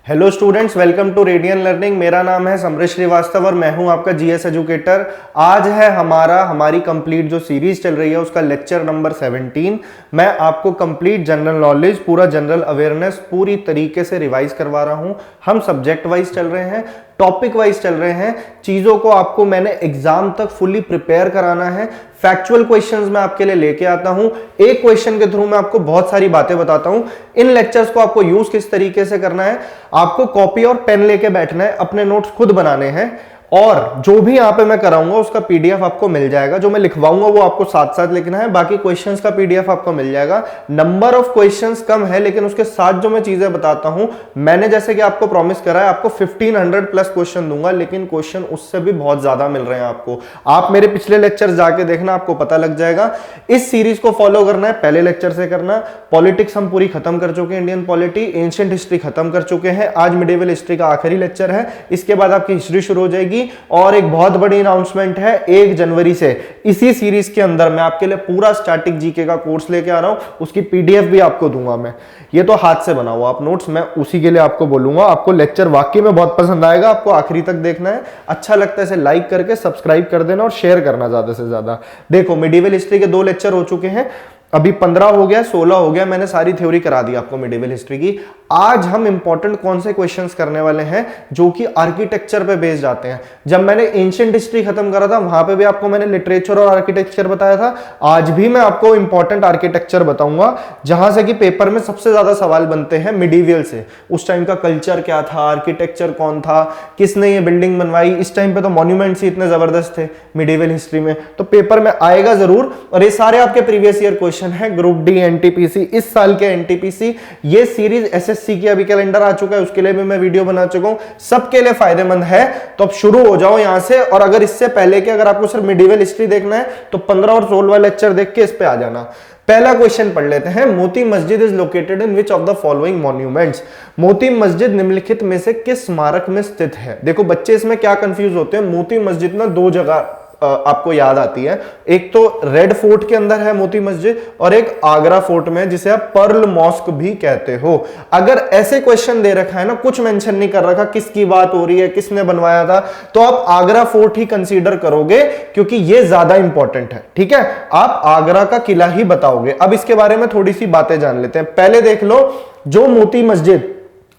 Hello students, welcome to Radian Learning. मेरा नाम है समरेश श्रीवास्तव और मैं हूं आपका जीएस एजुकेटर। आज है हमारी कंप्लीट जो सीरीज चल रही है उसका लेक्चर नंबर 17। मैं आपको कंप्लीट जनरल नॉलेज, पूरा जनरल अवेयरनेस पूरी तरीके से रिवाइज करवा रहा हूं। हम सब्जेक्ट वाइज चल रहे हैं, टॉपिक वाइज चल रहे हैं। चीजों को आपको मैंने एग्जाम तक फुली प्रिपेयर कराना है। फैक्चुअल क्वेश्चंस मैं आपके लिए लेके आता हूं। एक क्वेश्चन के थ्रू मैं आपको बहुत सारी बातें बताता हूं। इन लेक्चर्स को आपको यूज किस तरीके से करना है, आपको कॉपी और पेन लेके बैठना है, अपने नोट्स खुद बनाने हैं और जो भी यहां पे मैं कराऊंगा उसका पीडीएफ आपको मिल जाएगा। जो मैं लिखवाऊंगा वो आपको साथ साथ लिखना है, बाकी क्वेश्चंस का पीडीएफ आपको मिल जाएगा। नंबर ऑफ क्वेश्चंस कम है लेकिन उसके साथ जो मैं चीजें बताता हूं, मैंने जैसे कि आपको प्रॉमिस करा है आपको 1500 प्लस क्वेश्चन दूंगा, लेकिन क्वेश्चन उससे भी बहुत ज्यादा मिल रहे हैं आपको। आप मेरे पिछले लेक्चर जाके देखना, आपको पता लग जाएगा। इस सीरीज को फॉलो करना है, पहले लेक्चर से करना। पॉलिटिक्स हम पूरी खत्म कर चुके हैं, इंडियन पॉलिटी, एंशिएंट हिस्ट्री खत्म कर चुके हैं। आज मिडिवल हिस्ट्री का आखिरी लेक्चर है, इसके बाद आपकी हिस्ट्री शुरू हो जाएगी। और एक बहुत बड़ी अनाउंसमेंट है, 1 जनवरी से इसी सीरीज के अंदर मैं आपके लिए पूरा स्टैटिक जीके का कोर्स लेके आ रहा हूं। उसकी पीडीएफ भी आपको दूंगा मैं। ये तो हाथ से बना हुआ आप नोट्स, मैं उसी के लिए आपको बोलूंगा। आपको लेक्चर वाकई में बहुत पसंद आएगा, आपको आखिरी तक देखना है। अच्छा लगता है इसे लाइक करके सब्सक्राइब कर देना और शेयर करना ज्यादा से ज्यादा। देखो, मिडिवल हिस्ट्री के 2 लेक्चर हो चुके हैं, अभी 15 हो गया, 16 हो गया, मैंने सारी थ्योरी करा दी आपको मिडिवल हिस्ट्री की। आज हम इंपॉर्टेंट कौन से क्वेश्चंस करने वाले हैं जो कि आर्किटेक्चर पे बेस्ड आते हैं। जब मैंने एंशिएंट हिस्ट्री खत्म करा था वहां पे भी आपको मैंने लिटरेचर और आर्किटेक्चर बताया था। आज भी मैं आपको इंपॉर्टेंट आर्किटेक्चर बताऊंगा जहां से कि पेपर में सबसे ज्यादा सवाल बनते हैं मिडिवियल से। उस टाइम का कल्चर क्या था, आर्किटेक्चर कौन था, किसने ये बिल्डिंग बनवाई। इस टाइम पे तो मॉन्यूमेंट्स ही इतने जबरदस्त थे मिडिवल हिस्ट्री में, तो पेपर में आएगा जरूर। और ये सारे आपके प्रीवियस ईयर क्वेश्चन है, ग्रुप डी एनटीपीसी, इस साल के एनटीपीसी। ये सीरीज एसएससी की अभी कैलेंडर आ चुका है, उसके लिए भी मैं वीडियो बना चुका हूं, सबके लिए फायदेमंद है। तो अब शुरू हो जाओ यहां से। और अगर इससे पहले के अगर आपको सिर्फ मिडिवल हिस्ट्री देखना है तो 15 और 16वां लेक्चर देख के इस पे आ जाना। पहला क्वेश्चन पढ़ लेते हैं। Moti Masjid is located in which of the following monuments. Moti Masjid निम्नलिखित में से किस स्मारक में स्थित है। देखो बच्चे इसमें क्या कंफ्यूज होते हैं, मोती मस्जिद ना 2 जगह आपको याद आती है। एक तो रेड फोर्ट के अंदर है मोती मस्जिद और एक आगरा फोर्ट में, जिसे आप पर्ल मॉस्क भी कहते हो। अगर ऐसे क्वेश्चन दे रखा है ना, कुछ मेंशन नहीं कर रखा किसकी बात हो रही है, किसने बनवाया था, तो आप आगरा फोर्ट ही कंसीडर करोगे क्योंकि ये ज्यादा इंपॉर्टेंट है। ठीक है, आप आगरा का किला ही बताओगे। अब इसके बारे में थोड़ी सी बातें जान लेते हैं। पहले देख लो, जो मोती मस्जिद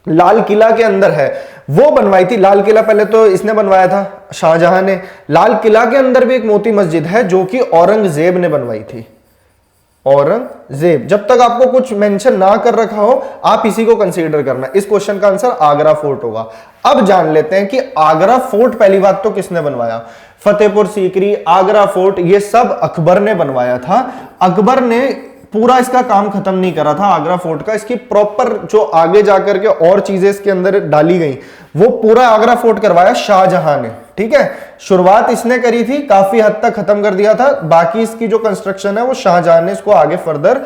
लाल किला के अंदर है वो बनवाई थी। लाल किला पहले तो इसने बनवाया था, शाहजहां ने। लाल किला के अंदर भी एक मोती मस्जिद है जो कि औरंगजेब ने बनवाई थी। औरंगजेब। जब तक आपको कुछ मेंशन ना कर रखा हो आप इसी को कंसीडर करना। इस क्वेश्चन का आंसर आगरा फोर्ट होगा। अब जान लेते हैं कि आगरा फोर्ट पहली बात तो किसने बनवाया। फतेहपुर सीकरी, आगरा फोर्ट, ये सब अकबर ने बनवाया था। अकबर ने पूरा इसका काम खत्म नहीं करा था आगरा फोर्ट का। इसकी प्रॉपर जो आगे जाकर के और चीजें इसके अंदर डाली गई, वो पूरा आगरा फोर्ट करवाया शाहजहां ने। ठीक है, शुरुआत इसने करी थी, काफी हद तक खत्म कर दिया था। बाकी इसकी जो कंस्ट्रक्शन है वो शाहजहां ने इसको आगे फर्दर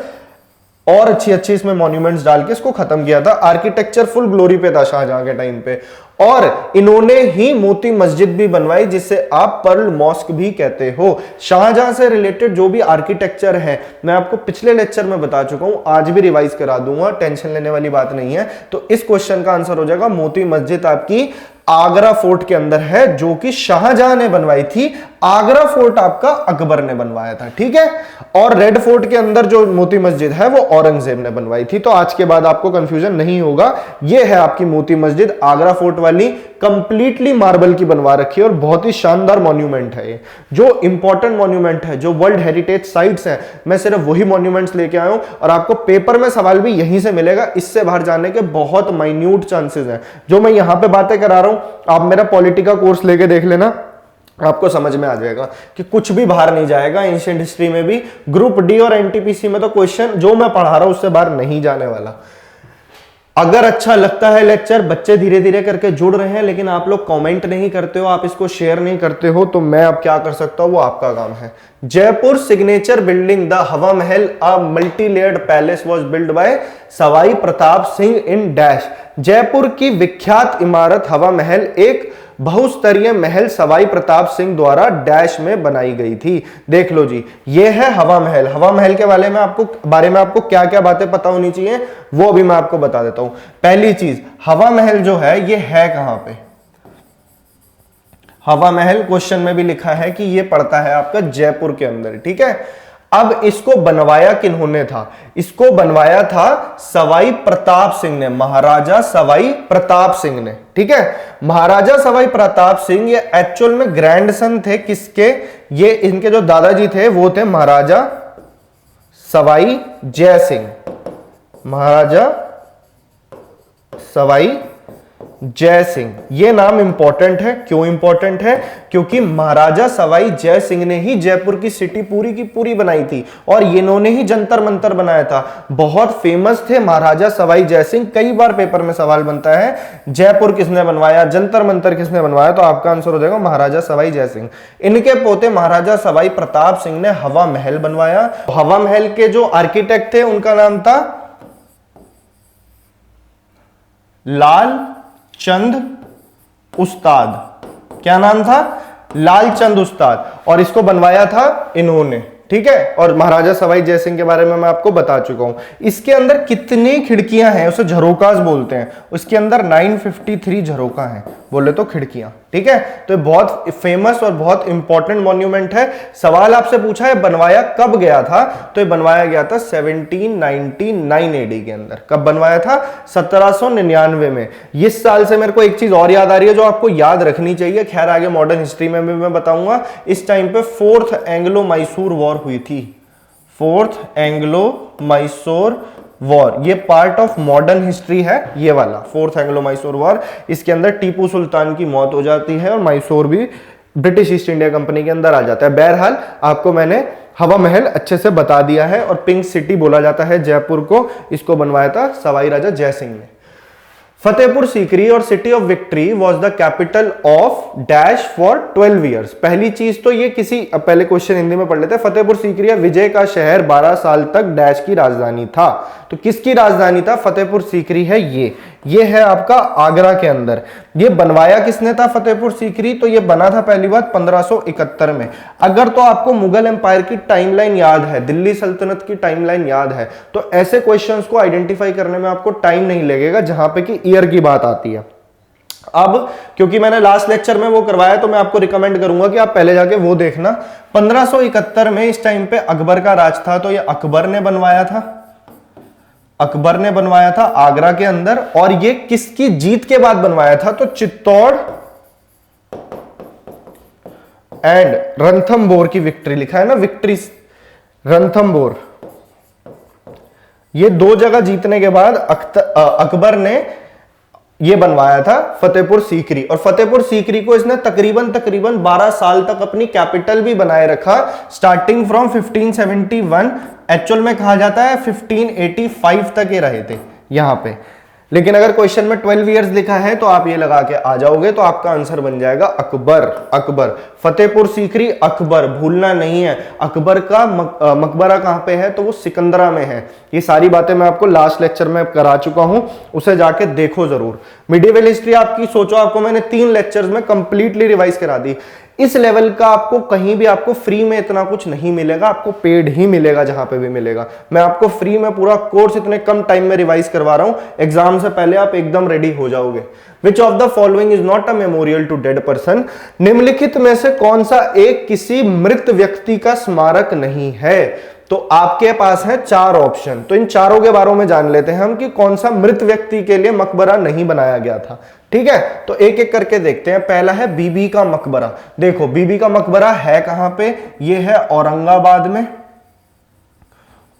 और अच्छी अच्छी इसमें मॉन्यूमेंट्स डाल के इसको खत्म किया था। आर्किटेक्चर फुल ग्लोरी पे था शाहजहां के टाइम पे। और इन्होंने ही मोती मस्जिद भी बनवाई जिसे आप पर्ल मॉस्क भी कहते हो। शाहजहां से रिलेटेड जो भी आर्किटेक्चर है मैं आपको पिछले लेक्चर में बता चुका हूं, आज भी रिवाइज करा दूंगा, टेंशन लेने वाली बात नहीं है। तो इस क्वेश्चन का आंसर हो जाएगा मोती मस्जिद आपकी आगरा फोर्ट के अंदर है जो कि शाहजहां ने बनवाई थी। आगरा फोर्ट आपका अकबर ने बनवाया था। ठीक है, और रेड फोर्ट के अंदर जो मोती मस्जिद है वो औरंगजेब ने बनवाई थी। तो आज के बाद आपको कंफ्यूजन नहीं होगा। ये है आपकी मोती मस्जिद, आगरा फोर्ट वाली, कंप्लीटली मार्बल की बनवा रखी है और बहुत ही शानदार मॉन्यूमेंट है। ये जो इंपॉर्टेंट मॉन्यूमेंट है, जो वर्ल्ड हेरिटेज साइट्स हैं, मैं सिर्फ वही मॉन्यूमेंट्स लेके आया हूं और आपको पेपर में सवाल भी यहीं से मिलेगा। इससे बाहर जाने के बहुत माइन्यूट चांसेस हैं। जो मैं यहां पे बातें करा रहा हूं, आप मेरा पॉलिटी का कोर्स लेके देख लेना, आपको समझ में आ जाएगा कि कुछ भी बाहर नहीं जाएगा। एंशिएंट हिस्ट्री में भी, ग्रुप डी और एनटीपीसी में तो क्वेश्चन जो मैं पढ़ा रहा हूं उससे बाहर नहीं जाने वाला। अगर अच्छा लगता है लेक्चर, बच्चे धीरे धीरे करके जुड़ रहे हैं लेकिन आप लोग कमेंट नहीं करते हो, आप इसको शेयर नहीं करते हो, तो मैं अब क्या कर सकता हूं वो आपका काम है। जयपुर सिग्नेचर बिल्डिंग द हवा महल a multi layered palace was build bye Sawai Pratap Singh in dash. Jaipur की विख्यात इमारत हवा महल एक बहुस्तरीय महल सवाई प्रताप सिंह द्वारा डैश में बनाई गई थी। देख लो जी, ये है हवा महल। हवा महल के बारे में आपको क्या क्या बातें पता होनी चाहिए वो भी मैं आपको बता देता हूं। पहली चीज, हवा महल जो है ये है कहां पे? हवा महल क्वेश्चन में भी लिखा है कि ये पड़ता है आपका जयपुर के अंदर, ठीक है। अब इसको बनवाया किन्होंने था? इसको बनवाया था सवाई प्रताप सिंह ने, महाराजा सवाई प्रताप सिंह ने, ठीक है। महाराजा सवाई प्रताप सिंह ये एक्चुअल में ग्रैंडसन थे किसके? ये इनके जो दादाजी थे वो थे महाराजा सवाई जय सिंह। महाराजा सवाई जय सिंह, ये नाम इंपॉर्टेंट है। क्यों इंपॉर्टेंट है? क्योंकि महाराजा सवाई जय सिंह ने ही जयपुर की सिटी पूरी की पूरी बनाई थी और इन्होंने ही जंतर मंतर बनाया था। बहुत फेमस थे महाराजा सवाई जय सिंह। कई बार पेपर में सवाल बनता है जयपुर किसने बनवाया, जंतर मंतर किसने बनवाया, तो आपका आंसर हो जाएगा महाराजा सवाई जय सिंह। इनके पोते महाराजा सवाई प्रताप सिंह ने हवा महल बनवाया। हवा महल के जो आर्किटेक्ट थे उनका नाम था लाल चंद उस्ताद। क्या नाम था? लाल चंद उस्ताद। और इसको बनवाया था इन्होंने, ठीक है। और महाराजा सवाई जय सिंह के बारे में मैं आपको बता चुका हूं। इसके अंदर कितनी खिड़कियां हैं उसे झरोकास बोलते हैं। उसके अंदर 953 झरोका हैं, बोले तो खिड़कियां, ठीक है। तो बहुत फेमस और बहुत इंपॉर्टेंट मॉन्यूमेंट है। सवाल आपसे पूछा है बनवाया कब गया था, तो ये बनवाया गया था 1799 एडी के अंदर। कब बनवाया था? 1799 में। इस साल से मेरे को एक चीज और याद आ रही है जो आपको याद रखनी चाहिए, खैर आगे मॉडर्न हिस्ट्री में भी मैं बताऊंगा। इस टाइम पे 4th एंग्लो मैसूर वॉर हुई थी। 4th एंग्लो मैसूर वॉर, ये पार्ट ऑफ मॉडर्न हिस्ट्री है ये वाला 4th एंग्लो मैसूर वॉर। इसके अंदर टीपू सुल्तान की मौत हो जाती है और मैसूर भी ब्रिटिश ईस्ट इंडिया कंपनी के अंदर आ जाता है। बहरहाल आपको मैंने हवा महल अच्छे से बता दिया है। और पिंक सिटी बोला जाता है जयपुर को। इसको बनवाया था सवाई राजा जय सिंह ने। फतेहपुर सीकरी और city of victory was the capital of dash for 12 years. पहली चीज तो ये पहले क्वेश्चन हिंदी में पढ़ लेते हैं। फतेहपुर सीकरी या विजय का शहर 12 साल तक डैश की राजधानी था। तो किसकी राजधानी था? फतेहपुर सीकरी है ये है आपका आगरा के अंदर। ये बनवाया किसने था फतेहपुर सीकरी? तो ये बना था पहली बात 1571 में। अगर तो आपको मुगल एम्पायर की टाइमलाइन याद है, दिल्ली सल्तनत की टाइमलाइन याद है, तो ऐसे क्वेश्चंस को आइडेंटिफाई करने में आपको टाइम नहीं लगेगा जहां पे कि ईयर की बात आती है। अब क्योंकि मैंने लास्ट लेक्चर में वो करवाया तो मैं आपको रिकमेंड करूंगा कि आप पहले जाके वो देखना। 1571 में इस टाइम पे अकबर का राज था, तो ये अकबर ने बनवाया था। अकबर ने बनवाया था आगरा के अंदर। और ये किसकी जीत के बाद बनवाया था? तो चित्तौड़ एंड रणथंबोर की विक्ट्री, लिखा है ना विक्ट्री, रणथंबोर। ये दो जगह जीतने के बाद अकबर ने ये बनवाया था फतेहपुर सीकरी। और फतेहपुर सीकरी को इसने तकरीबन 12 साल तक अपनी कैपिटल भी बनाए रखा, स्टार्टिंग फ्रॉम 1571। एक्चुअल में कहा जाता है 1585 तक ये रहे थे यहां पे। लेकिन अगर क्वेश्चन में 12 इयर्स लिखा है तो आप ये लगा के आ जाओगे, तो आपका आंसर बन जाएगा अकबर। अकबर, फतेहपुर सीकरी अकबर, भूलना नहीं है। अकबर का मकबरा कहां पे है? तो वो सिकंदरा में है। ये सारी बातें मैं आपको लास्ट लेक्चर में करा चुका हूं, उसे जाके देखो जरूर। मिडिवल हिस्ट्री आपकी सोचो, आपको मैंने 3 लेक्चर्स में कंप्लीटली रिवाइज करा दी। इस लेवल का आपको कहीं भी आपको फ्री में इतना कुछ नहीं मिलेगा, आपको पेड ही मिलेगा जहां पे भी मिलेगा। मैं आपको फ्री में पूरा कोर्स इतने कम टाइम में रिवाइज करवा रहा हूं, एग्जाम से पहले आप एकदम रेडी हो जाओगे। Which of the following is not a memorial to dead person? निम्नलिखित में से कौन सा एक किसी मृत व्यक्ति का स्मारक नहीं है? तो आपके पास है 4 ऑप्शन, तो इन चारों के बारे में जान लेते हैं हम कि कौन सा मृत व्यक्ति के लिए मकबरा नहीं बनाया गया था। ठीक है, तो एक एक करके देखते हैं। पहला है बीबी का मकबरा। देखो बीबी का मकबरा है कहां पे? ये है औरंगाबाद में।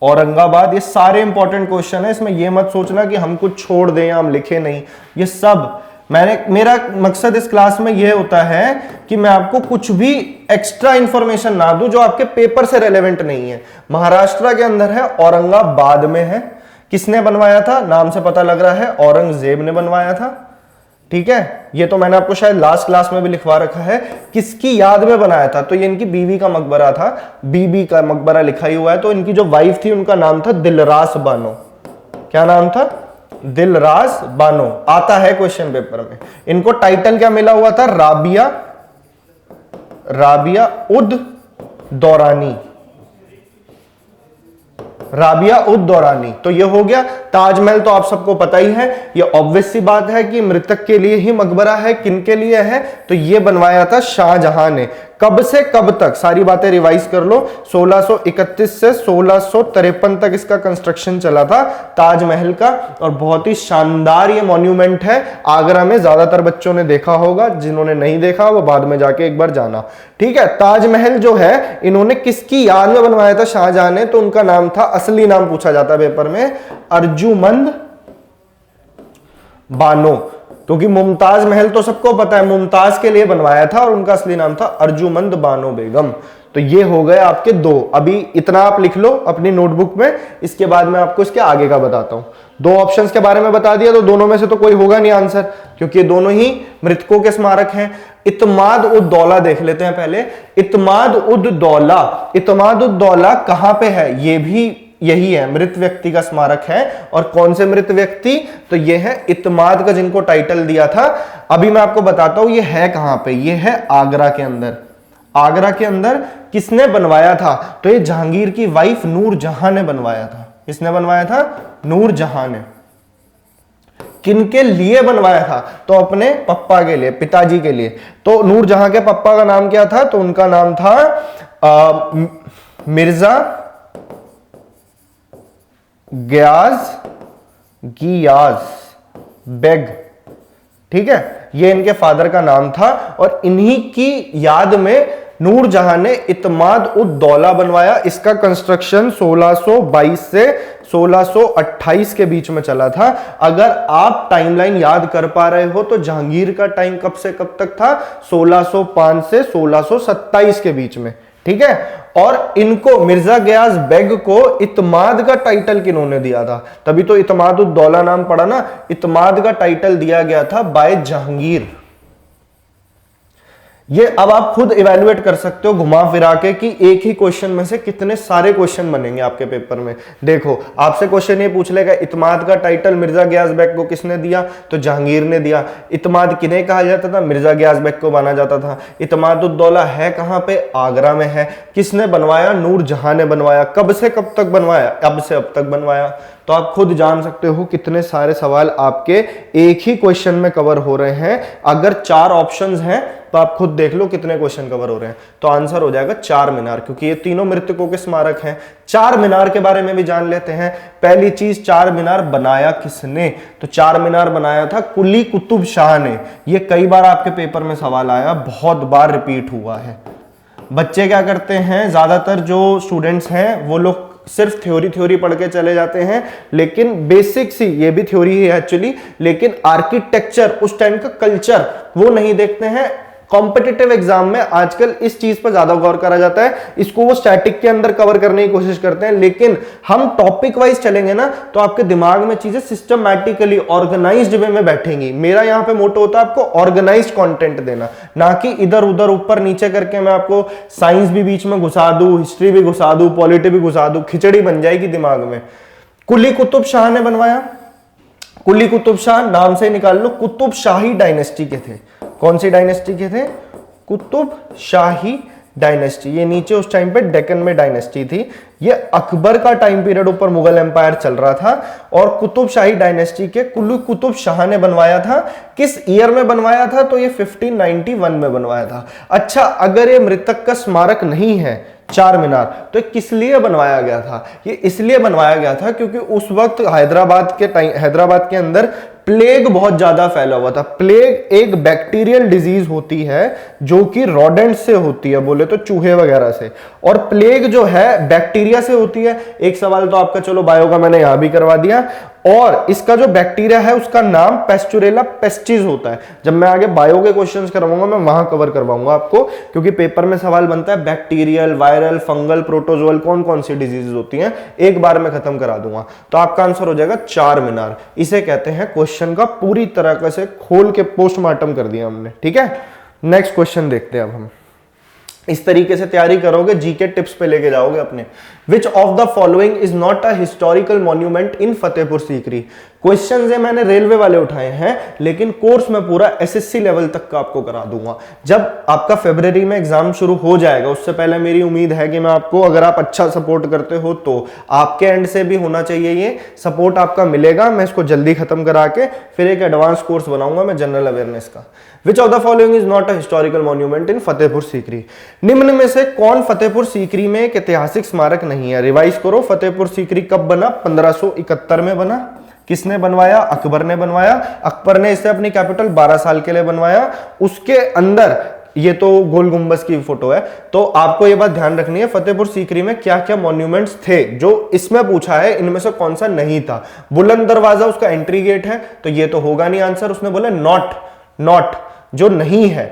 औरंगाबाद। ये सारे इंपॉर्टेंट क्वेश्चन है, इसमें ये मत सोचना कि हम कुछ छोड़ दें या हम लिखे नहीं, ये सब मेरा मकसद इस क्लास में यह होता है कि मैं आपको कुछ भी एक्स्ट्रा इंफॉर्मेशन ना दूं जो आपके पेपर से रेलेवेंट नहीं है। महाराष्ट्र के अंदर है, औरंगाबाद में है। किसने बनवाया था? नाम से पता लग रहा है औरंगजेब ने बनवाया था। ठीक है, ये तो मैंने आपको शायद लास्ट क्लास में भी लिखवा रखा है। किसकी याद में बनाया था? तो ये इनकी बीवी का मकबरा था, बीबी का मकबरा लिखा ही हुआ है। तो इनकी जो वाइफ थी उनका नाम था दिलरास बानो। क्या नाम था? दिलराज बानो, आता है क्वेश्चन पेपर में। इनको टाइटल क्या मिला हुआ था? राबिया उद दौरानी, राबिया उद दौरानी। तो ये हो गया। ताजमहल तो आप सबको पता ही है, ये ऑब्वियस सी बात है कि मृतक के लिए ही मकबरा है। किन के लिए है? तो ये बनवाया था शाहजहां ने। कब से कब तक? सारी बातें रिवाइज कर लो। 1631 से 1653 तक इसका कंस्ट्रक्शन चला था ताजमहल का, और बहुत ही शानदार ये मॉन्यूमेंट है। आगरा में ज्यादातर बच्चों ने देखा होगा, जिन्होंने नहीं देखा वो बाद में जाके एक बार जाना। ठीक है, ताजमहल जो है इन्होंने किसकी याद में बनवाया था शाहजहां ने? तो उनका नाम था, असली नाम पूछा जाता है पेपर में, अर्जुमंद बानो। क्योंकि मुमताज महल तो सबको पता है, मुमताज के लिए बनवाया था, और उनका असली नाम था अर्जुमंद बानो बेगम। तो ये हो गए आपके दो। अभी इतना आप लिख लो अपनी नोटबुक में, इसके बाद मैं आपको इसके आगे का बताता हूं। दो ऑप्शंस के बारे में बता दिया, तो दोनों में से तो कोई होगा नहीं आंसर, क्योंकि ये दोनों ही मृतकों के स्मारक हैं। इत्माद उद दौला देख लेते हैं पहले। इत्माद उद दौला कहां पे है? ये भी यही है, मृत व्यक्ति का स्मारक है। और कौन से मृत व्यक्ति? तो ये है इत्माद का, जिनको टाइटल दिया था। अभी मैं आपको बताता हूं ये है कहां पे। ये है आगरा के अंदर। आगरा के अंदर किसने बनवाया था? तो ये जहांगीर की वाइफ नूरजहां ने बनवाया था। किसने बनवाया था? नूरजहां ने। किनके लिए बनवाया था? तो अपने पप्पा के लिए, पिताजी के लिए। तो नूरजहां के पप्पा का नाम क्या था? तो उनका नाम था मिर्जा गियाज बेग। ठीक है, ये इनके फादर का नाम था, और इन्हीं की याद में नूरजहां ने इत्माद उद दौला बनवाया। इसका कंस्ट्रक्शन 1622 से 1628 के बीच में चला था। अगर आप टाइमलाइन याद कर पा रहे हो तो जहांगीर का टाइम कब से कब तक था? 1605 से 1627 के बीच में। ठीक है, और इनको मिर्जा गयास बेग को इत्माद का टाइटल किन्होंने दिया था? तभी तो इत्माद उद दौला नाम पड़ा ना। इत्माद का टाइटल दिया गया था बाय जहांगीर। ये अब आप खुद इवैल्यूएट कर सकते हो घुमा फिरा के कि एक ही क्वेश्चन में से कितने सारे क्वेश्चन बनेंगे आपके पेपर में। देखो, आपसे क्वेश्चन ये पूछ लेगा इत्माद का टाइटल मिर्जा गयास बेग को किसने दिया? तो जहांगीर ने दिया। इत्माद किन्हें कहा जाता था? मिर्जा गयास बेग को माना जाता था। इत्माद उद दौला है कहां पे? आगरा में है। किसने बनवाया? नूरजहां ने बनवाया। कब से कब तक बनवाया? अब से अब तक बनवाया। तो आप खुद जान सकते हो कितने सारे सवाल आपके एक ही क्वेश्चन में कवर हो रहे हैं। अगर 4 ऑप्शंस हैं तो आप खुद देख लो कितने क्वेश्चन कवर हो रहे हैं। तो आंसर हो जाएगा 4 मीनार, क्योंकि ये तीनों मृतकों के स्मारक हैं। 4 मीनार के बारे में भी जान लेते हैं। पहली चीज, 4 मीनार बनाया किसने? तो 4 मीनार बनाया था कुली कुतुब शाह ने। ये कई बार आपके पेपर में सवाल आया, बहुत बार रिपीट हुआ है। बच्चे क्या करते हैं, ज्यादातर जो स्टूडेंट्स हैं वो लोग सिर्फ थ्योरी पढ़ के चले जाते हैं, लेकिन बेसिक सी, ये भी थ्योरी है एक्चुअली, लेकिन आर्किटेक्चर, उस टाइम का कल्चर वो नहीं देखते हैं। कॉम्पिटिटिव एग्जाम में आजकल इस चीज पर ज्यादा गौर करा जाता है। इसको वो स्टैटिक के अंदर कवर करने की कोशिश करते हैं, लेकिन हम टॉपिक वाइज चलेंगे ना तो आपके दिमाग में चीजें सिस्टमैटिकली ऑर्गेनाइज्ड वे में बैठेंगी। मेरा यहां पे मोटो होता है आपको ऑर्गेनाइज्ड कंटेंट देना, ना कि इधर उधर ऊपर नीचे करके मैं आपको साइंस भी बीच में घुसा दूं, हिस्ट्री भी घुसा दूं, पॉलिटी भी घुसा दूं, खिचड़ी बन जाएगी दिमाग में। कुली कुतुब शाह ने बनवाया। कुली कुतुब शाह नाम से निकाल लो, कुतुब शाही डायनेस्टी के थे। कौन सी डायनेस्टी के थे? कुतुब शाही डायनेस्टी। ये नीचे उस टाइम पे डेक्कन में डायनेस्टी थी। ये अकबर का टाइम पीरियड ऊपर मुगल एम्पायर चल रहा था, और कुतुब शाही डायनेस्टी के कुली कुतुब शाह ने बनवाया था। किस ईयर में बनवाया था? तो ये 1591 में बनवाया था। अच्छा, अगर ये मृतक का स्मारक नहीं है 4 मीनार, तो किस लिए बनवाया गया था? ये इसलिए बनवाया गया था क्योंकि उस वक्त हैदराबाद के अंदर प्लेग बहुत ज्यादा फैला हुआ था। प्लेग एक बैक्टीरियल डिजीज होती है जो कि रोडेंट से होती है, बोले तो चूहे वगैरह से, और प्लेग जो है बैक्टीरिया से होती है। एक सवाल तो आपका चलो बायो का मैंने यहां भी करवा दिया, और इसका जो बैक्टीरिया है उसका नाम पेस्टुरेला पेस्टिस होता है। जब मैं आगे बायो के क्वेश्चंस करवाऊंगा मैं वहां कवर करवाऊंगा आपको, क्योंकि पेपर में सवाल बनता है बैक्टीरियल, वायरल, फंगल, प्रोटोजोअल कौन कौन सी डिजीजेस होती हैं, एक बार में खत्म करा दूंगा। तो आपका आंसर हो जाएगा 4 मीनार। इसे कहते हैं क्वेश्चन का पूरी तरह से खोल के पोस्टमार्टम कर दिया हमने। ठीक है, नेक्स्ट क्वेश्चन देखते हैं अब हम। इस तरीके से तैयारी करोगे, जीके टिप्स पे लेके जाओगे अपने। विच of the following is not a historical monument in Fatehpur Sikri? Questions है मैंने रेलवे वाले उठाए हैं, लेकिन कोर्स में पूरा एसएससी लेवल तक का आपको करा दूंगा। जब आपका फरवरी में एग्जाम शुरू हो जाएगा, उससे पहले मेरी उम्मीद है कि मैं आपको, अगर आप अच्छा सपोर्ट करते हो तो आपके एंड से भी होना चाहिए, ये सपोर्ट आपका मिलेगा। मैं इसको जल्दी खत्म करा के फिर एक एडवांस कोर्स बनाऊंगा मैं जनरल अवेयरनेस का। Which of the following is not a historical monument in Fatehpur Sikri? निम्न में से कौन फतेहपुर सीकरी में एक ऐतिहासिक स्मारक नहीं है? रिवाइज करो, फतेहपुर सीकरी कब बना? 1571 में बना। किसने बनवाया? अकबर ने बनवाया। अकबर ने इसे अपनी कैपिटल 12 साल के लिए बनवाया। उसके अंदर, ये तो गोल गुंबज की फोटो है, तो आपको ये बात ध्यान रखनी है फतेहपुर सीकरी में क्या क्या मॉन्यूमेंट्स थे। जो इसमें पूछा है इनमें से कौन सा नहीं था? बुलंद दरवाजा उसका एंट्री गेट है, तो ये तो होगा नहीं आंसर। उसने बोला नॉट, जो नहीं है।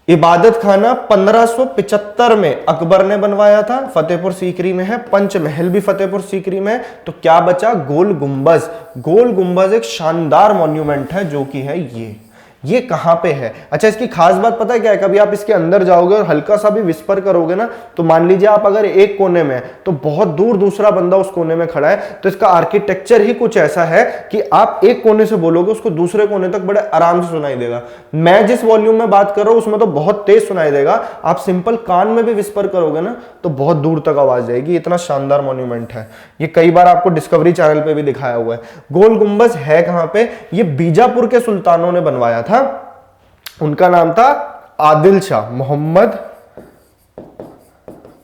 इबादत खाना 1575 में अकबर ने बनवाया था, फतेहपुर सीकरी में है। पंचमहल भी फतेहपुर सीकरी में। तो क्या बचा? गोल गुंबज। गोल गुंबज एक शानदार मॉन्यूमेंट है जो कि है ये कहां पे है? अच्छा, इसकी खास बात पता है क्या है? कभी आप इसके अंदर जाओगे और हल्का सा भी विस्पर करोगे ना, तो मान लीजिए आप अगर एक कोने में, तो बहुत दूर दूसरा बंदा उस कोने में खड़ा है। तो इसका आर्किटेक्चर ही कुछ ऐसा है कि आप एक कोने से बोलोगे, उसको दूसरे कोने तक बड़े आराम से सुनाई देगा। मैं जिस वॉल्यूम में बात कर रहा हूं उसमें तो बहुत तेज सुनाई देगा। आप सिंपल कान में भी विस्पर करोगे ना, तो बहुत दूर तक आवाज जाएगी। इतना शानदार मॉन्यूमेंट है ये। कई बार आपको डिस्कवरी चैनल पे भी दिखाया हुआ है। गोल गुंबज है कहां पे? ये बीजापुर के सुल्तानों ने बनवाया था। उनका नाम था आदिल शाह, मोहम्मद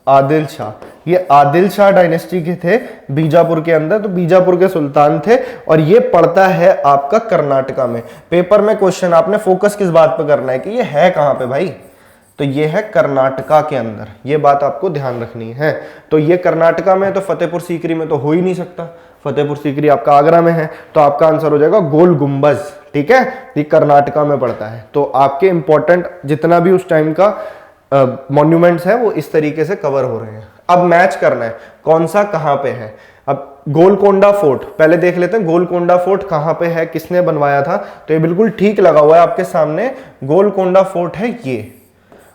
आदिल शाह। ये आदिल शाह डायनेस्टी के थे बीजापुर के अंदर, तो बीजापुर के सुल्तान थे। और ये पड़ता है आपका कर्नाटका में। पेपर में क्वेश्चन आपने फोकस किस बात पे करना है कि ये है कहां पे भाई? तो ये है कर्नाटका के अंदर। ये बात आपको ध्यान रखनी है। तो ये कर्नाटका में, तो फतेहपुर सीकरी में तो हो ही नहीं सकता। फतेहपुर सीकरी आपका आगरा में है, तो आपका आंसर हो जाएगा गोल गुंबज। ठीक है, ये कर्नाटका में पड़ता है। तो आपके इंपॉर्टेंट जितना भी उस टाइम का मॉन्यूमेंट्स है वो इस तरीके से कवर हो रहे हैं। अब मैच करना है कौन सा कहां पे है। अब गोलकोंडा फोर्ट पहले देख लेते हैं। गोलकोंडा फोर्ट कहां पे है, किसने बनवाया था? तो ये बिल्कुल ठीक लगा हुआ है आपके सामने। गोलकोंडा फोर्ट है ये।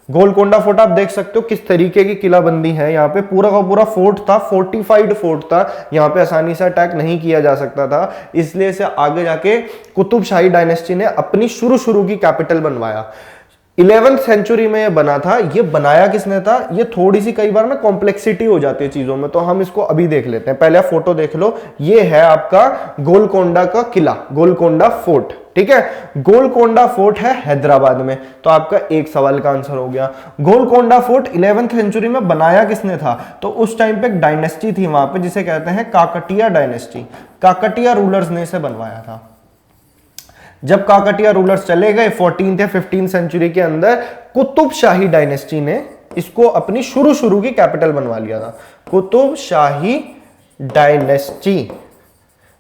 गोलकोंडा फोर्ट आप देख सकते हो किस तरीके की किलाबंदी है। यहाँ पे पूरा का पूरा फोर्ट था, फोर्टिफाइड फोर्ट था। यहाँ पे आसानी से अटैक नहीं किया जा सकता था, इसलिए इसे आगे जाके कुतुब शाही डायनेस्टी ने अपनी शुरू की कैपिटल बनवाया। 11th सेंचुरी में ये बना था। ये बनाया किसने था? ये थोड़ी सी कई बार ना कॉम्प्लेक्सिटी हो जाती है चीजों में, तो हम इसको अभी देख लेते हैं। पहले आप फोटो देख लो। ये है आपका गोलकोंडा का किला, गोलकोंडा फोर्ट। ठीक है, गोलकोंडा फोर्ट है हैदराबाद में। तो आपका एक सवाल का आंसर हो गया। गोलकोंडा फोर्ट 11th सेंचुरी में बनाया किसने था? तो उस टाइम पे एक डायनेस्टी थी वहां पे जिसे कहते हैं काकटिया डायनेस्टी। काकटिया रूलर्स ने इसे बनवाया था। जब काकटिया रूलर्स चले गए 14th या 15th सेंचुरी के अंदर, कुतुब शाही डायनेस्टी ने इसको अपनी शुरू की कैपिटल बनवा लिया था। कुतुब शाही डायनेस्टी,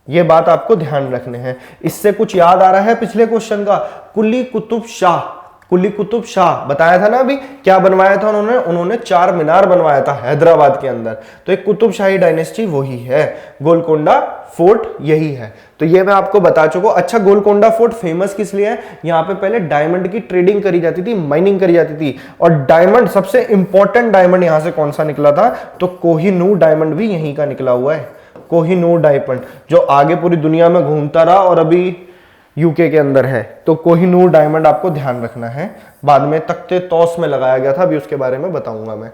ये बात आपको ध्यान रखने हैं। इससे कुछ याद आ रहा है पिछले क्वेश्चन का? कुली कुतुब शाह, कुली कुतुब शाह बताया था ना अभी। क्या बनवाया था उन्होंने चार मीनार बनवाया था हैदराबाद के अंदर। तो एक कुतुब शाही डायनेस्टी वही है। गोलकोंडा फोर्ट यही है। तो ये मैं आपको बता चुका हूं। अच्छा, गोलकोंडा फोर्ट फेमस किस लिए है? यहाँ पे पहले डायमंड की ट्रेडिंग करी जाती थी, माइनिंग करी जाती थी। और डायमंड, सबसे इंपॉर्टेंट डायमंड यहां से कौन सा निकला था? तो कोहिनूर डायमंड भी यहीं का निकला हुआ है। कोहिनूर डायमंड जो आगे पूरी दुनिया में घूमता रहा और अभी यूके के अंदर है। तो कोहिनूर डायमंड आपको ध्यान रखना है। बाद में तख्ते तौस में लगाया गया था, अभी उसके बारे में बताऊंगा मैं।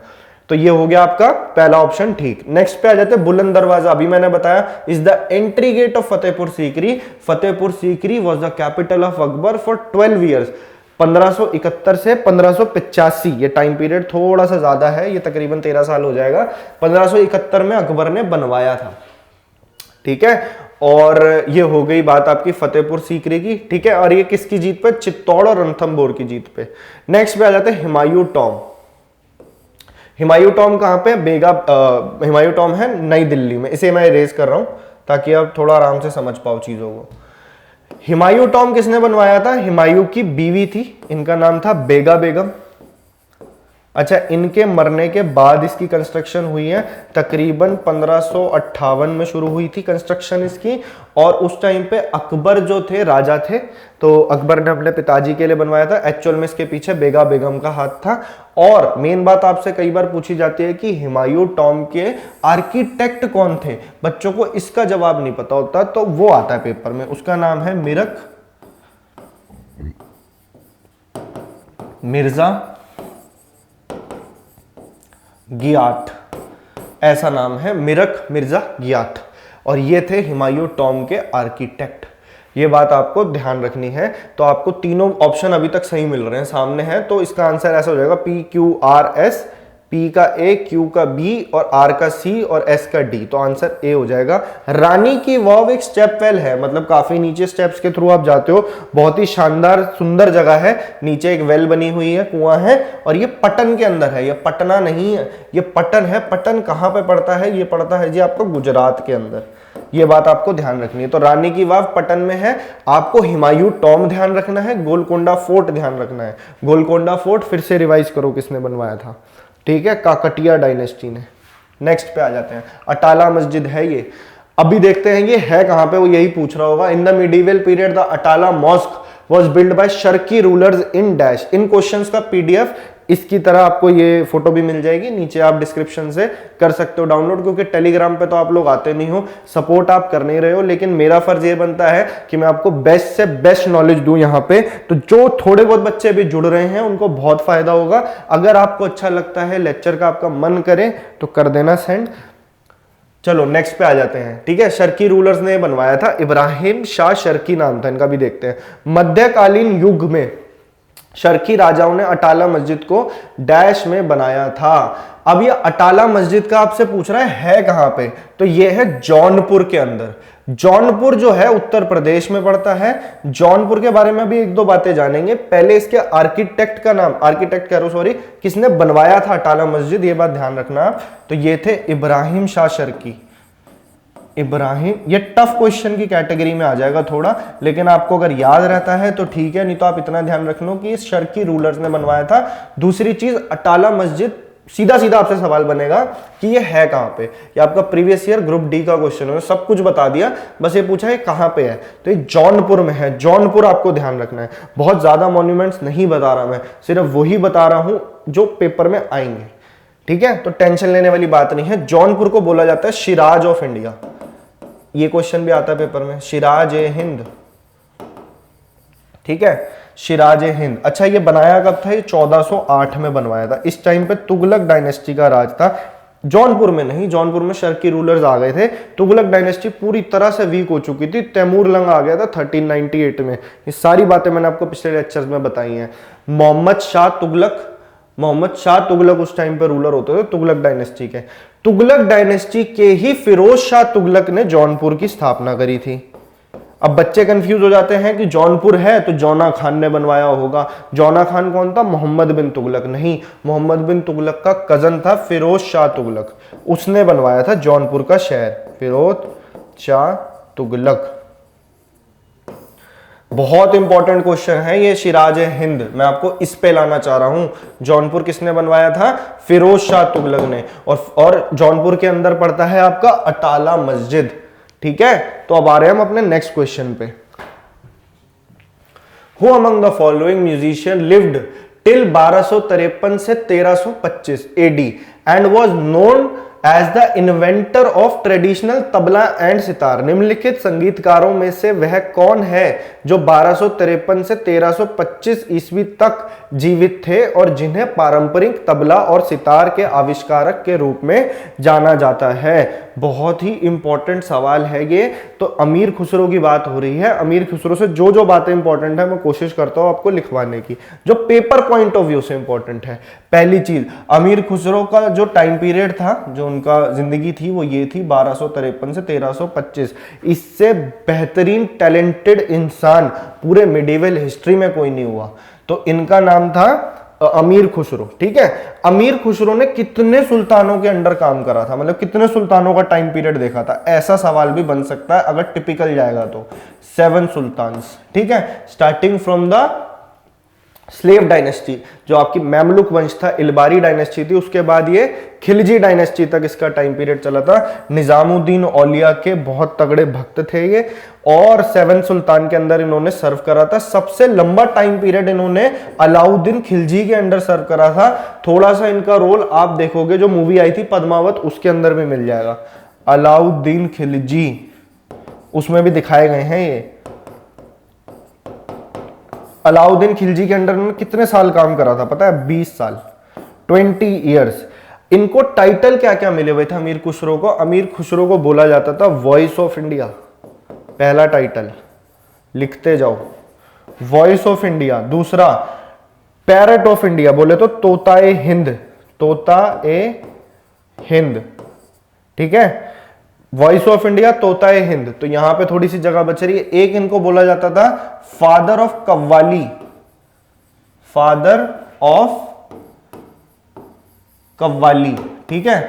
तो ये हो गया आपका पहला ऑप्शन ठीक। नेक्स्ट पे आ जाते हैं बुलंद दरवाजा। अभी मैंने बताया is the entry gate of Fatehpur Sikri. Fatehpur Sikri was the capital of Akbar for 12 years. 1571 से 1585, ये टाइम पीरियड थोड़ा सा ज्यादा है, ये तकरीबन 13 साल हो जाएगा। 1571 में अकबर ने बनवाया था। ठीक है, और ये हो गई बात आपकी फतेहपुर सीकरी की। ठीक है, और ये किसकी जीत पे? चित्तौड़ और रणथंभौर की जीत पे। नेक्स्ट पे आ जाते हैं हुमायूं टॉम। हुमायूं टॉम कहां पे? हुमायूं टॉम है नई दिल्ली में। इसे मैं इरेज कर रहा हूं ताकि आप थोड़ा आराम से समझ पाओ चीजों को। हुमायूं टॉम किसने बनवाया था? हुमायूं की बीवी थी, इनका नाम था बेगा बेगम। अच्छा, इनके मरने के बाद इसकी कंस्ट्रक्शन हुई है, तकरीबन 1558 में शुरू हुई थी कंस्ट्रक्शन इसकी। और उस टाइम पे अकबर जो थे, राजा थे, तो अकबर ने अपने पिताजी के लिए बनवाया था। एक्चुअल में इसके पीछे बेगा बेगम का हाथ था। और मेन बात आपसे कई बार पूछी जाती है कि हुमायूं टॉम के आर्किटेक्ट कौन थे, बच्चों को इसका जवाब नहीं पता होता, तो वो आता है पेपर में, उसका नाम है मिरक मिर्जा गियाथ। ऐसा नाम है, मिरक मिर्जा गियाथ। और ये थे हुमायूं टॉम के आर्किटेक्ट। ये बात आपको ध्यान रखनी है। तो आपको तीनों ऑप्शन अभी तक सही मिल रहे हैं, सामने है, तो इसका आंसर ऐसा हो जाएगा PQRS, P का A, Q का B और R का C और S का D। तो आंसर A हो जाएगा। रानी की वाव एक स्टेप वेल है, मतलब काफी नीचे स्टेप्स के थ्रू आप जाते हो, बहुत ही शानदार सुंदर जगह है। नीचे एक वेल बनी हुई है, कुआं है, और ये पटन के अंदर है, ये पटना नहीं है, ये पटन है। पटन कहां पे पड़ता है? ये पड़ता है जी आपको गुजरात के अंदर। ये बात आपको ध्यान रखनी है। तो रानी की वाव पटन में है। आपको हुमायूं टॉम ध्यान रखना है, गोलकोंडा फोर्ट ध्यान रखना है। गोलकोंडा फोर्ट फिर से रिवाइज करो किसने बनवाया था, ठीक है, काकटिया डायनेस्टी ने। नेक्स्ट पे आ जाते हैं, अटाला मस्जिद है ये। अभी देखते हैं ये है कहां पे, वो यही पूछ रहा होगा। In the medieval period the Atala mosque was build by Sharqi rulers in dash. इन क्वेश्चंस का पीडीएफ इसकी तरह आपको ये फोटो भी मिल जाएगी, नीचे आप डिस्क्रिप्शन से कर सकते हो डाउनलोड, क्योंकि टेलीग्राम पे तो आप लोग आते नहीं हो, सपोर्ट आप कर नहीं रहे हो, लेकिन मेरा फर्ज ये बनता है कि मैं आपको बेस्ट से बेस्ट नॉलेज दूं यहाँ पे। तो जो थोड़े बहुत बच्चे भी जुड़ रहे हैं उनको बहुत फायदा होगा। अगर आपको अच्छा लगता है, लेक्चर का आपका मन करे तो कर देना सेंड। चलो नेक्स्ट पे आ जाते हैं, ठीक है। शर्की रूलर्स ने बनवाया था, इब्राहिम शाह शर्की नाम था इनका, भी देखते हैं। मध्यकालीन युग में शर्की राजाओं ने अटाला मस्जिद को डैश में बनाया था। अब ये अटाला मस्जिद का आपसे पूछ रहा है कहां पे, तो ये है जौनपुर के अंदर। जौनपुर जो है उत्तर प्रदेश में पड़ता है। जौनपुर के बारे में भी एक दो बातें जानेंगे। पहले इसके आर्किटेक्ट का नाम, आर्किटेक्ट कह रहा हूं सॉरी, किसने बनवाया था अटाला मस्जिद, ये बात ध्यान रखना आप। तो ये थे इब्राहिम शाह शर्की। इब्राहिम, ये टफ क्वेश्चन की कैटेगरी में आ जाएगा थोड़ा, लेकिन आपको अगर याद रहता है तो ठीक है, नहीं तो आप इतना ध्यान रख लो कि इस शर्की रूलर्स ने बनवाया था। दूसरी चीज, अटाला मस्जिद, सीधा सीधा आपसे सवाल बनेगा कि ये है कहां पे। ये आपका प्रीवियस ईयर ग्रुप डी का क्वेश्चन है, सब कुछ बता दिया, बस ये पूछा है कहां पे है, तो ये जौनपुर में है। जौनपुर आपको ध्यान रखना है। बहुत ज्यादा मॉन्यूमेंट्स नहीं बता रहा मैं, सिर्फ वही बता रहा हूं जो पेपर में आएंगे, ठीक है। तो टेंशन लेने वाली बात नहीं है। जौनपुर को बोला जाता है शिराज ऑफ इंडिया, ये क्वेश्चन भी आता है पेपर में, शिराज ए हिंद, ठीक है, शिराज ए हिंद। अच्छा, ये बनाया कब था? ये 1408 में बनवाया था। इस टाइम पे तुगलक डायनेस्टी का राज था। जौनपुर में नहीं, जौनपुर में शर्की रूलर्स आ गए थे। तुगलक डायनेस्टी पूरी तरह से वीक हो चुकी थी। तैमूर लंग आ गया था 1398 में। ये सारी बातें मैंने आपको पिछले लेक्चर्स में बताई हैं। मोहम्मद शाह तुगलक उस टाइम पे रूलर होते थे तुगलक डायनेस्टी के। तुगलक डायनेस्टी के ही फिरोज शाह तुगलक ने जौनपुर की स्थापना करी थी। अब बच्चे कंफ्यूज हो जाते हैं कि जौनपुर है तो जौना खान ने बनवाया होगा। जौना खान कौन था? मोहम्मद बिन तुगलक। नहीं, मोहम्मद बिन तुगलक का कजन था फिरोज शाह तुगलक, उसने बनवाया था जौनपुर का शहर, फिरोज शाह तुगलक। बहुत इंपॉर्टेंट क्वेश्चन है ये, शिराज हिंद, मैं आपको इस पे लाना चाह रहा हूं। जौनपुर किसने बनवाया था? फिरोज शाह तुगलक ने। और जौनपुर के अंदर पड़ता है आपका अटाला मस्जिद, ठीक है। तो अब आ रहे हैं हम अपने नेक्स्ट क्वेश्चन पे। Who among the following musician lived till 1253 से 1325 AD and was known as the inventor of traditional tabla and sitar. निम्नलिखित संगीतकारों में से वह कौन है जो 1253 से 1325 ईस्वी तक जीवित थे और जिन्हें पारंपरिक तबला और सितार के आविष्कारक के रूप में जाना जाता है? बहुत ही इंपॉर्टेंट सवाल है ये। तो अमीर खुसरो की बात हो रही है। अमीर खुसरो से जो जो बातें इंपॉर्टेंट है मैं कोशिश करता हूं आपको लिखवाने की, जो पेपर पॉइंट ऑफ व्यू से इंपॉर्टेंट है। पहली चीज, अमीर खुसरो का जो टाइम पीरियड था, जो उनका जिंदगी थी, वो ये थी 1253 से 1325। इससे बेहतरीन टैलेंटेड इंसान पूरे मिडिवल हिस्ट्री में कोई नहीं हुआ। तो इनका नाम था अमीर खुसरो, ठीक है। अमीर खुसरो ने कितने सुल्तानों के अंडर काम करा था, मतलब कितने सुल्तानों का टाइम पीरियड देखा था? ऐसा सवाल भी बन सकता है अगर टिपिकल जाएगा तो। 7 सुल्तान्स, ठीक है, starting from the slave dynasty, जो आपकी मैमलुक वंश था, इलबारी डायनेस्टी थी, उसके बाद ये खिलजी डायनेस्टी तक इसका टाइम पीरियड चला था। निजामुद्दीन औलिया के बहुत तगड़े भक्त थे ये, और 7 सुल्तान के अंदर इन्होंने सर्व करा था। सबसे लंबा टाइम पीरियड इन्होंने अलाउद्दीन खिलजी के अंडर सर्व करा था। थोड़ा सा इनका रोल आप देखोगे, जो मूवी आई थी पद्मावत, उसके अंदर भी मिल जाएगा। अलाउद्दीन खिलजी, उसमें भी दिखाए गए हैं ये। अलाउद्दीन खिलजी के अंडर में कितने साल काम करा था पता है? 20 साल, 20 ईयर्स। इनको टाइटल क्या क्या मिले हुए थे अमीर खुसरो को? अमीर खुसरो को बोला जाता था वॉइस ऑफ इंडिया, पहला टाइटल, लिखते जाओ, वॉइस ऑफ इंडिया। दूसरा पैरट ऑफ इंडिया, बोले तो तोताए हिंद, तोताए हिंद, ठीक है, voice of India, Tota-e Hind. तो यहां पे थोड़ी सी जगह बच रही है। एक इनको बोला जाता था father of qawwali, father of qawwali, ठीक है,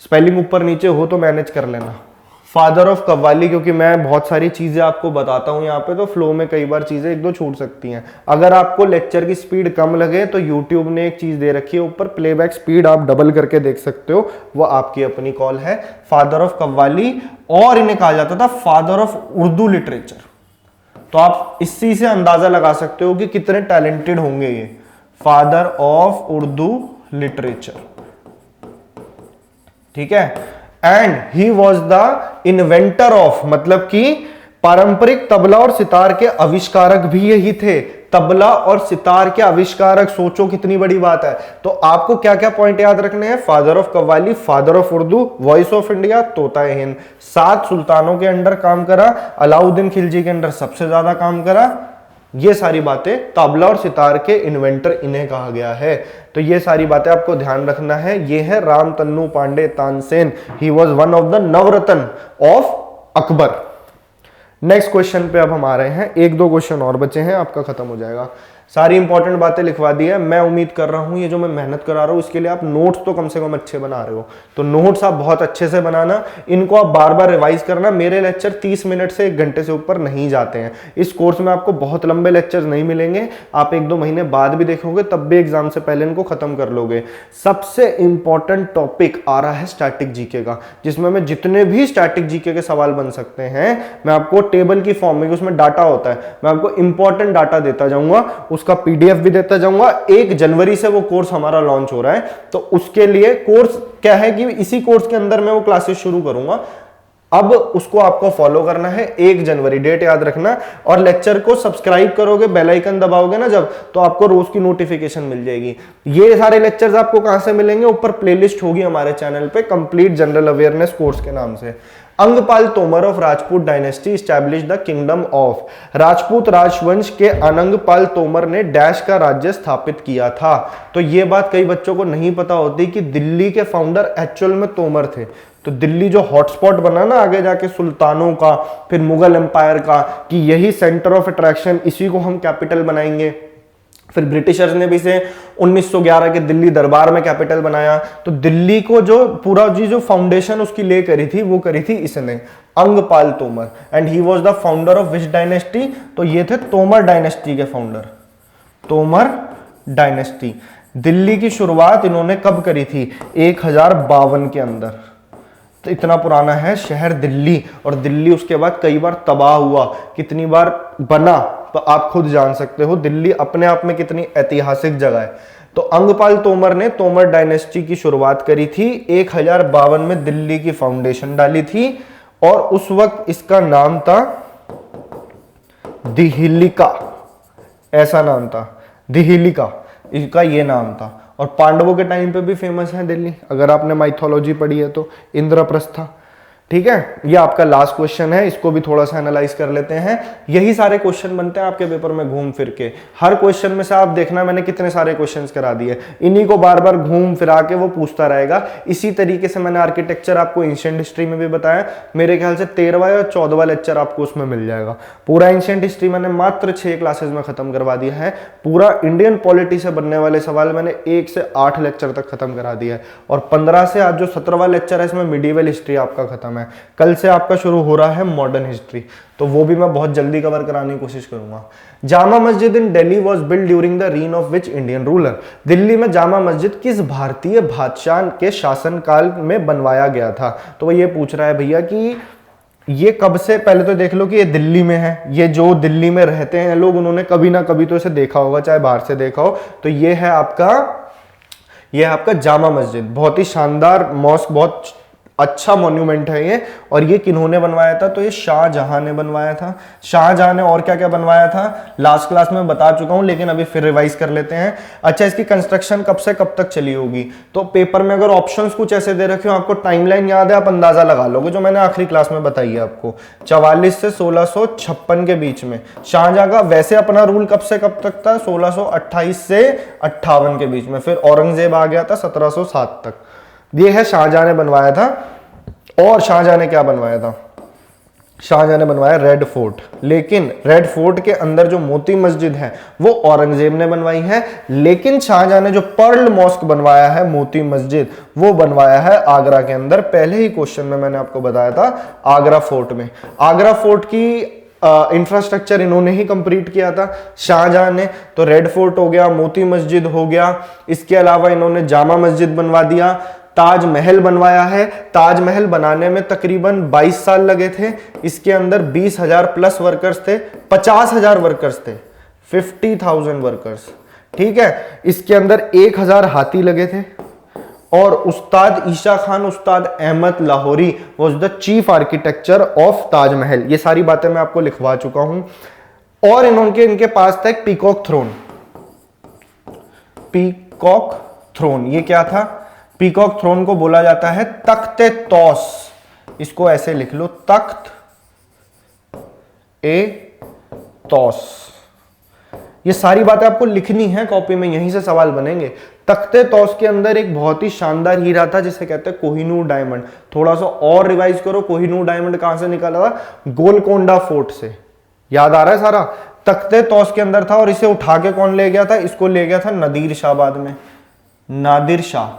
स्पेलिंग ऊपर नीचे हो तो मैनेज कर लेना। फादर ऑफ कव्वाली, क्योंकि मैं बहुत सारी चीजें आपको बताता हूं यहाँ पे, तो फ्लो में कई बार चीजें एक दो छूट सकती हैं। अगर आपको लेक्चर की स्पीड कम लगे तो यूट्यूब ने एक चीज दे रखी है ऊपर, प्लेबैक स्पीड आप डबल करके देख सकते हो, वो आपकी अपनी कॉल है। फादर ऑफ कव्वाली, और इन्हें कहा जाता था फादर ऑफ उर्दू लिटरेचर। तो आप इसी से अंदाजा लगा सकते हो कि कितने टैलेंटेड होंगे ये, फादर ऑफ उर्दू लिटरेचर, ठीक है। And he was the inventor of, मतलब कि पारंपरिक तबला और सितार के आविष्कारक भी यही थे। तबला और सितार के आविष्कारक, सोचो कितनी बड़ी बात है। तो आपको क्या क्या पॉइंट याद रखने हैं? Father of qawwali, father of Urdu, voice of India, Tota-e Hind. 7 सुल्तानों के अंडर काम करा, अलाउद्दीन खिलजी के अंडर सबसे ज्यादा काम करा। ये सारी बातें, तबला और सितार के इन्वेंटर इन्हें कहा गया है। तो ये सारी बातें आपको ध्यान रखना है। ये है Ram Tannu Pandey Tansen, he was one of the Navratna of Akbar. Next question पे अब हम आ रहे हैं। 1-2 क्वेश्चन और बचे हैं, आपका खत्म हो जाएगा। सारी इंपॉर्टेंट बातें लिखवा दी है। मैं उम्मीद कर रहा हूं ये जो मैं मेहनत करा रहा हूं इसके लिए आप नोट्स तो कम से कम अच्छे बना रहे हो। तो नोट्स आप बहुत अच्छे से बनाना, इनको आप बार बार रिवाइज करना। मेरे लेक्चर 30 मिनट से 1 घंटे से ऊपर नहीं जाते हैं। इस कोर्स में आपको बहुत लंबे लेक्चर्स नहीं मिलेंगे। आप 1-2 महीने बाद भी देखोगे तब भी एग्जाम से पहले इनको खत्म कर लोगे। सबसे इंपॉर्टेंट टॉपिक आ रहा है स्टैटिक जीके का, जिसमें मैं जितने भी स्टैटिक जीके के सवाल बन सकते हैं मैं आपको टेबल की फॉर्म में, उसमें डाटा होता है, मैं आपको इंपॉर्टेंट डाटा देता जाऊंगा, उसका पीडीएफ भी देता जाऊंगा। 1 जनवरी से वो कोर्स हमारा लॉन्च हो रहा है। तो उसके लिए कोर्स क्या है कि इसी कोर्स के अंदर मैं वो क्लासेस शुरू करूंगा। अब उसको आपको फॉलो करना है। 1 जनवरी डेट याद रखना, और लेक्चर को सब्सक्राइब करोगे, बेल आइकन दबाओगे ना जब, तो आपको रोज की नोटिफिकेशन मिल जाएगी। ये सारे लेक्चर्स आपको कहां से मिलेंगे? ऊपर प्लेलिस्ट होगी हमारे चैनल पे, कंप्लीट जनरल अवेयरनेस कोर्स के नाम से। Anangpal Tomar of Rajput dynasty establish the kingdom of, Rajput राजवंश के अनंगपाल तोमर ने डैश का राज्य स्थापित किया था। तो ये बात कई बच्चों को नहीं पता होती कि दिल्ली के फाउंडर एक्चुअल में तोमर थे। तो दिल्ली जो हॉटस्पॉट बना ना आगे जाके सुल्तानों का, फिर मुगल एम्पायर का, कि यही सेंटर ऑफ अट्रैक्शन, इसी को हम कैपिटल बनाएंगे। फिर ब्रिटिशर्स ने भी इसे 1911 के दिल्ली दरबार में कैपिटल बनाया। तो दिल्ली को जो पूरा जो फाउंडेशन उसकी ले करी थी, वो करी थी इसने, Anangpal Tomar. And he was the founder of which dynasty? तो ये थे तोमर डायनेस्टी के फाउंडर, तोमर डायनेस्टी। दिल्ली की शुरुआत इन्होंने कब करी थी? 1052 के अंदर। तो इतना पुराना है शहर दिल्ली। और दिल्ली उसके बाद कई बार तबाह हुआ, कितनी बार बना तो आप खुद जान सकते हो। दिल्ली अपने आप में कितनी ऐतिहासिक जगह है। तो अंगपाल तोमर ने तोमर डायनेस्टी की शुरुआत करी थी। 1052 में दिल्ली की फाउंडेशन डाली थी, और उस वक्त इसका नाम था दिहिलिका, ऐसा नाम था, दिहिलिका इसका ये नाम था। और पांडवों के टाइम पे भी फेमस है दिल्ली, अगर आपने माइथोलॉजी पढ़ी है तो, इंद्रप्रस्था। ठीक है, ये आपका लास्ट क्वेश्चन है, इसको भी थोड़ा सा एनालाइज कर लेते हैं। यही सारे क्वेश्चन बनते हैं आपके पेपर में घूम फिर के। हर क्वेश्चन में से आप देखना मैंने कितने सारे क्वेश्चंस करा दिए, इन्हीं को बार बार घूम फिरा के वो पूछता रहेगा। इसी तरीके से मैंने आर्किटेक्चर आपको एंशिएंट हिस्ट्री में भी बताया, मेरे ख्याल से 13वां या 14वां लेक्चर आपको उसमें मिल जाएगा। पूरा एंशिएंट हिस्ट्री मैंने मात्र 6 क्लासेस में खत्म करवा दिया है। पूरा इंडियन पॉलिटी से बनने वाले सवाल मैंने 1 से 8 लेक्चर तक खत्म करा दिया है। और 15 से आज जो 17वां लेक्चर है इसमें मिडीवल हिस्ट्री आपका खत्म है। है। कल से आपका शुरू हो रहा है मॉडर्न हिस्ट्री, तो वो भी मैं बहुत जल्दी कवर कराने की कोशिश करूंगा। Jama Masjid in Delhi was build during the reign of which Indian ruler. Delhi में जामा मस्जिद किस भारतीय बादशाह के शासनकाल में बनवाया गया था? तो वो ये पूछ रहा है भैया कि ये कब से, पहले तो देख लो कि ये दिल्ली में है, ये जो दिल्ली में रहते हैं लोग उन्होंने कभी ना कभी तो इसे देखा होगा, चाहे बाहर से देखा हो। तो ये है आपका जामा मस्जिद, बहुत ही शानदार मॉस्क, बहुत अच्छा मॉन्यूमेंट है ये। और ये किन्होंने बनवाया था? तो ये शाहजहां ने बनवाया था। शाहजहां ने और क्या क्या बनवाया था लास्ट क्लास में बता चुका हूं, लेकिन अभी फिर रिवाइज कर लेते हैं। अच्छा, इसकी कंस्ट्रक्शन कब से कब तक चली होगी? तो पेपर में अगर ऑप्शंस कुछ ऐसे दे रखे हो, आपको टाइमलाइन याद है, आप अंदाजा लगा लोगे, जो मैंने आखिरी क्लास में बताई है आपको, 44 से 1656 के बीच में शाहजहां का। वैसे अपना रूल कब से कब तक था? 1628 से 58 के बीच में। फिर औरंगजेब आ गया था 1707 तक। ये है शाहजहां ने बनवाया था। और शाहजहां ने क्या बनवाया था? शाहजहां ने बनवाया रेड फोर्ट। लेकिन रेड फोर्ट के अंदर जो मोती मस्जिद है वो औरंगजेब ने बनवाई है। लेकिन शाहजहां ने जो पर्ल मॉस्क बनवाया है, मोती मस्जिद, वो बनवाया है आगरा के अंदर। पहले ही क्वेश्चन में मैंने आपको बताया था, आगरा फोर्ट में। आगरा फोर्ट की इंफ्रास्ट्रक्चर इन्होंने ही कंप्लीट किया था, शाहजहां ने। तो रेड फोर्ट हो गया, मोती मस्जिद हो गया, इसके अलावा इन्होंने जामा मस्जिद बनवा दिया, ताजमहल बनवाया है। ताजमहल बनाने में तकरीबन 22 साल लगे थे। इसके अंदर 20,000 प्लस वर्कर्स थे, 50,000 वर्कर्स थे, 50,000 वर्कर्स, ठीक है। इसके अंदर 1,000 हाथी लगे थे। और उस्ताद Isa Khan, Ustad Ahmad Lahori was the chief architecture of Taj Mahal. ये सारी बातें मैं आपको लिखवा चुका हूं। और इनके पास था एक पीकॉक थ्रोन। पीकॉक थ्रोन ये क्या था? पीकॉक थ्रोन को बोला जाता है तख्ते तौस। इसको ऐसे लिख लो, तख्त ए तौस। ये सारी बातें आपको लिखनी है कॉपी में, यहीं से सवाल बनेंगे। तख्ते तौस के अंदर एक बहुत ही शानदार हीरा था जिसे कहते हैं कोहिनूर डायमंड। थोड़ा सा और रिवाइज करो, कोहिनूर डायमंड कहां से निकाला था? गोलकोंडा फोर्ट से। याद आ रहा है सारा? तख्ते तौस के अंदर था। और इसे उठा के कौन ले गया था? इसको ले गया था नादिर शाह बाद में। नादिर शाह।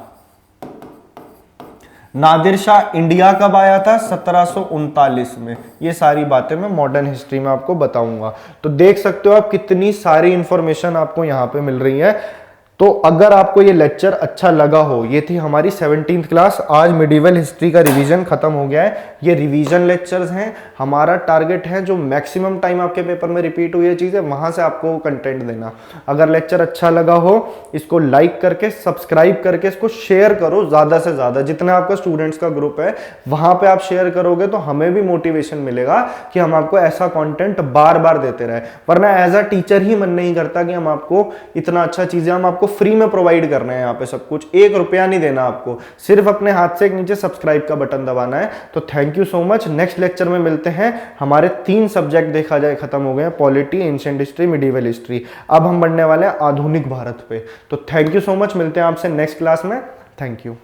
नादिर शाह इंडिया कब आया था? 1739 में। ये सारी बातें मैं मॉडर्न हिस्ट्री में आपको बताऊंगा। तो देख सकते हो आप कितनी सारी इंफॉर्मेशन आपको यहां पे मिल रही है। तो अगर आपको ये लेक्चर अच्छा लगा हो, ये थी हमारी 17th क्लास। आज मिडिवल हिस्ट्री का रिवीजन खत्म हो गया है। ये रिवीजन लेक्चर्स हैं। हमारा टारगेट है जो मैक्सिमम टाइम आपके पेपर में रिपीट हुई है चीजें, वहां से आपको कंटेंट देना। अगर लेक्चर अच्छा लगा हो, इसको लाइक करके, सब्सक्राइब करके इसको शेयर करो ज्यादा से ज्यादा। जितना आपका स्टूडेंट्स का ग्रुप है वहां पे आप शेयर करोगे तो हमें भी मोटिवेशन मिलेगा कि हम आपको ऐसा कंटेंट बार बार देते रहे। वरना एज अ टीचर ही मन नहीं करता कि हम आपको इतना अच्छा चीजें हम आपको फ्री में प्रोवाइड कर रहे हैं। यहाँ पे सब कुछ, 1 रुपया नहीं देना आपको, सिर्फ अपने हाथ से एक नीचे सब्सक्राइब का बटन दबाना है। तो thank you so much. Next lecture में मिलते हैं। हमारे 3 सब्जेक्ट देखा जाए खत्म हो गए हैं, polity, ancient history, medieval history. अब हम बढ़ने वाले हैं आधुनिक भारत पे। तो थैंक यू सो मच। मिलते हैं आपसे नेक्स्ट क्लास में। Thank you.